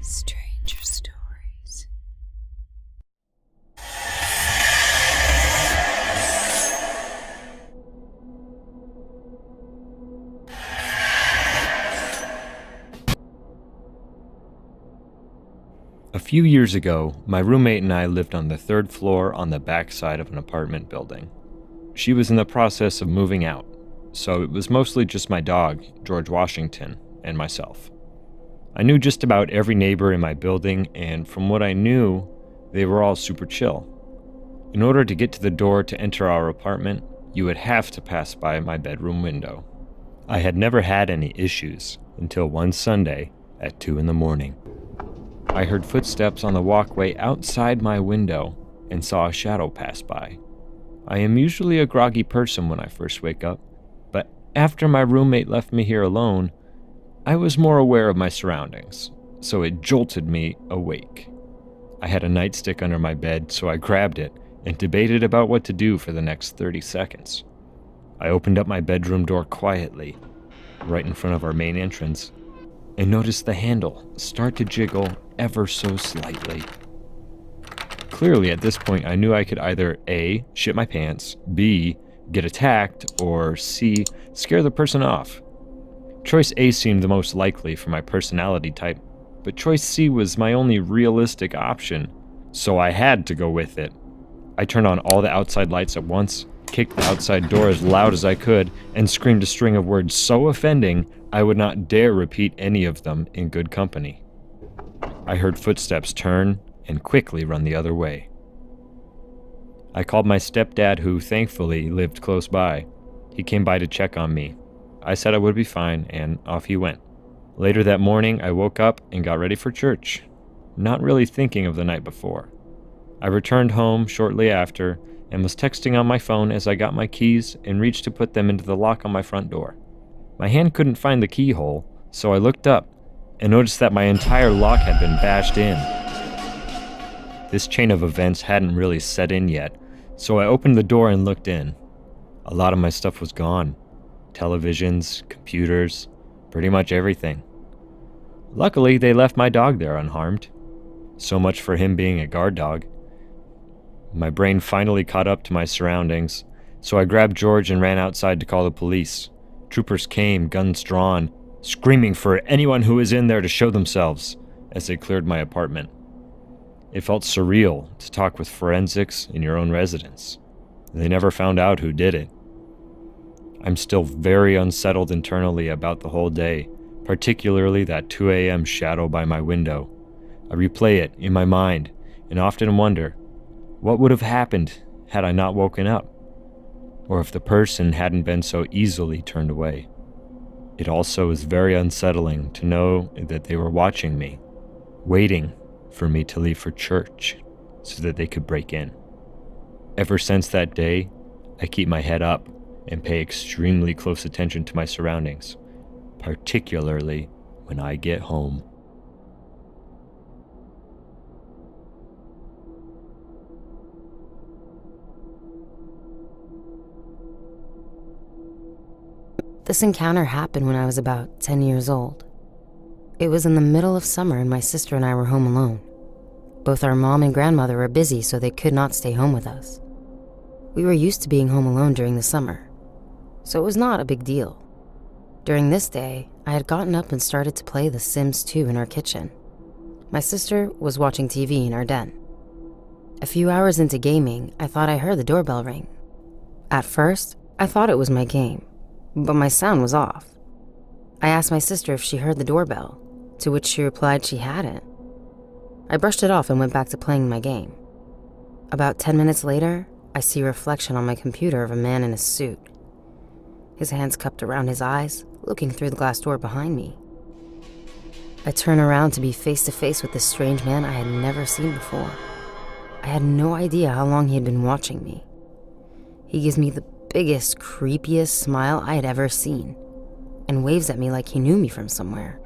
Stranger Stories. A few years ago, my roommate and I lived on the third floor on the back side of an apartment building. She was in the process of moving out, so it was mostly just my dog, George Washington, and myself. I knew just about every neighbor in my building, and from what I knew, they were all super chill. In order to get to the door to enter our apartment, you would have to pass by my bedroom window. I had never had any issues until one Sunday at 2 a.m. I heard footsteps on the walkway outside my window and saw a shadow pass by. I am usually a groggy person when I first wake up, but after my roommate left me here alone, I was more aware of my surroundings, so it jolted me awake. I had a nightstick under my bed, so I grabbed it and debated about what to do for the next 30 seconds. I opened up my bedroom door quietly, right in front of our main entrance, and noticed the handle start to jiggle ever so slightly. Clearly, at this point, I knew I could either A, shit my pants, B, get attacked, or C, scare the person off. Choice A seemed the most likely for my personality type, but choice C was my only realistic option, so I had to go with it. I turned on all the outside lights at once, kicked the outside door as loud as I could, and screamed a string of words so offending I would not dare repeat any of them in good company. I heard footsteps turn and quickly run the other way. I called my stepdad, who thankfully lived close by. He came by to check on me. I said I would be fine, and off he went. Later that morning, I woke up and got ready for church, not really thinking of the night before. I returned home shortly after and was texting on my phone as I got my keys and reached to put them into the lock on my front door. My hand couldn't find the keyhole, so I looked up and noticed that my entire lock had been bashed in. This chain of events hadn't really set in yet, so I opened the door and looked in. A lot of my stuff was gone. Televisions, computers, pretty much everything. Luckily, they left my dog there unharmed. So much for him being a guard dog. My brain finally caught up to my surroundings, so I grabbed George and ran outside to call the police. Troopers came, guns drawn, screaming for anyone who was in there to show themselves as they cleared my apartment. It felt surreal to talk with forensics in your own residence. They never found out who did it. I'm still very unsettled internally about the whole day, particularly that 2 a.m. shadow by my window. I replay it in my mind and often wonder, what would have happened had I not woken up? Or if the person hadn't been so easily turned away. It also is very unsettling to know that they were watching me, waiting for me to leave for church so that they could break in. Ever since that day, I keep my head up and pay extremely close attention to my surroundings, particularly when I get home. This encounter happened when I was about 10 years old. It was in the middle of summer and my sister and I were home alone. Both our mom and grandmother were busy, so they could not stay home with us. We were used to being home alone during the summer, so it was not a big deal. During this day, I had gotten up and started to play The Sims 2 in our kitchen. My sister was watching TV in our den. A few hours into gaming, I thought I heard the doorbell ring. At first, I thought it was my game, but my sound was off. I asked my sister if she heard the doorbell, to which she replied she hadn't. I brushed it off and went back to playing my game. About 10 minutes later, I see a reflection on my computer of a man in a suit. His hands cupped around his eyes, looking through the glass door behind me. I turn around to be face to face with this strange man I had never seen before. I had no idea how long he had been watching me. He gives me the biggest, creepiest smile I had ever seen, and waves at me like he knew me from somewhere.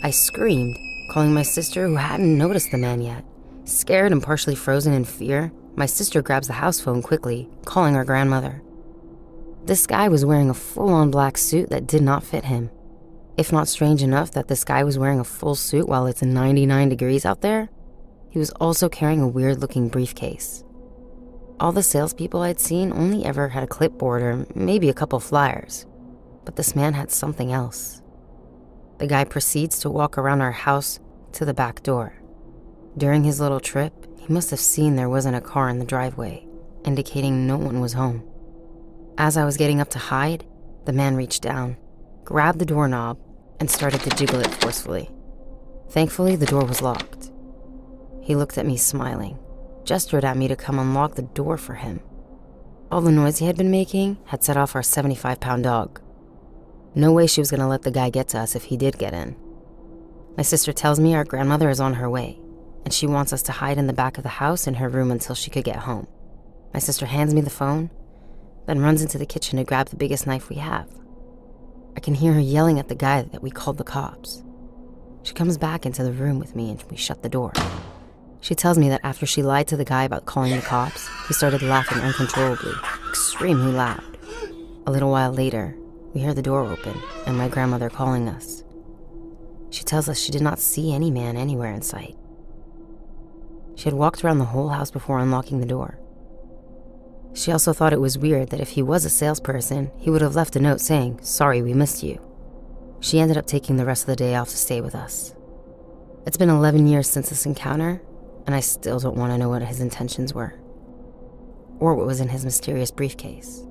I screamed, calling my sister, who hadn't noticed the man yet. Scared and partially frozen in fear, my sister grabs the house phone quickly, calling our grandmother. This guy was wearing a full-on black suit that did not fit him. If not strange enough that this guy was wearing a full suit while it's 99 degrees out there, he was also carrying a weird-looking briefcase. All the salespeople I'd seen only ever had a clipboard or maybe a couple flyers, but this man had something else. The guy proceeds to walk around our house to the back door. During his little trip, he must have seen there wasn't a car in the driveway, indicating no one was home. As I was getting up to hide, the man reached down, grabbed the doorknob, and started to jiggle it forcefully. Thankfully, the door was locked. He looked at me smiling, gestured at me to come unlock the door for him. All the noise he had been making had set off our 75-pound dog. No way she was going to let the guy get to us if he did get in. My sister tells me our grandmother is on her way, and she wants us to hide in the back of the house in her room until she could get home. My sister hands me the phone, then runs into the kitchen to grab the biggest knife we have. I can hear her yelling at the guy that we called the cops. She comes back into the room with me and we shut the door. She tells me that after she lied to the guy about calling the cops, he started laughing uncontrollably, extremely loud. A little while later, we hear the door open and my grandmother calling us. She tells us she did not see any man anywhere in sight. She had walked around the whole house before unlocking the door. She also thought it was weird that if he was a salesperson, he would have left a note saying, "Sorry, we missed you." She ended up taking the rest of the day off to stay with us. It's been 11 years since this encounter, and I still don't want to know what his intentions were, or what was in his mysterious briefcase.